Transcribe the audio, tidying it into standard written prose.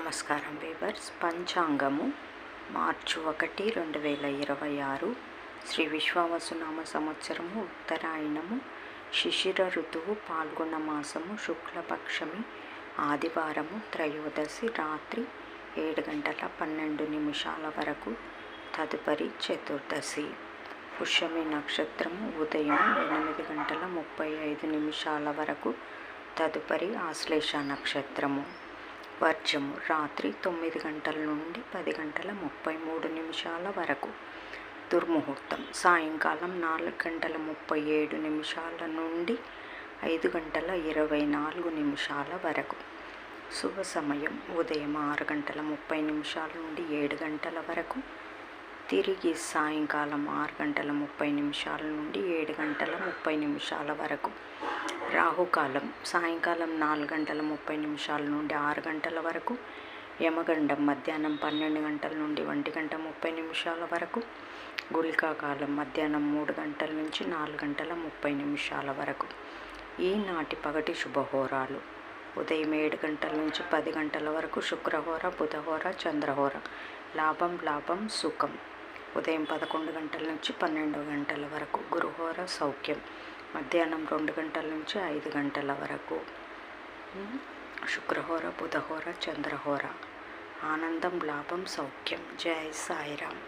నమస్కారం వీవర్స్. పంచాంగము మార్చి 1, 2026 శ్రీ విశ్వావసునామ సంవత్సరము ఉత్తరాయణము శిశిర ఋతువు పాల్గొన్న మాసము శుక్లపక్షమి ఆదివారము త్రయోదశి రాత్రి 7:12 వరకు తదుపరి చతుర్దశి. పుష్యమి నక్షత్రము ఉదయం 8:35 వరకు తదుపరి ఆశ్లేష నక్షత్రము. వర్జము రాత్రి 9 గంటల నుండి 10:33 వరకు. దుర్ముహూర్తం సాయంకాలం 4:37 నుండి 5:24 వరకు. శుభ సమయం ఉదయం 6:30 నుండి 7 గంటల వరకు. తిరిగి సాయంకాలం 6:30 నుండి 7:30 వరకు. రాహుకాలం సాయంకాలం 4:30 నుండి 6 గంటల వరకు. యమగండం మధ్యాహ్నం 12 గంటల నుండి 1:30 వరకు. గుళికాకాలం మధ్యాహ్నం 3 గంటల నుంచి 4:30 వరకు. ఈనాటి పగటి శుభహోరాలు ఉదయం 7 గంటల నుంచి 10 గంటల వరకు శుక్రహోర, బుధహోర, చంద్రహోర. లాభం సుఖం ఉదయం 11 గంటల నుంచి 12 గంటల వరకు. గురుహోర సౌఖ్యం మధ్యాహ్నం 2 గంటల నుంచి 5 గంటల వరకు. శుక్రహోర, బుధహోర, చంద్రహోర. ఆనందం, లాభం, సౌఖ్యం. జై సాయిరామ్.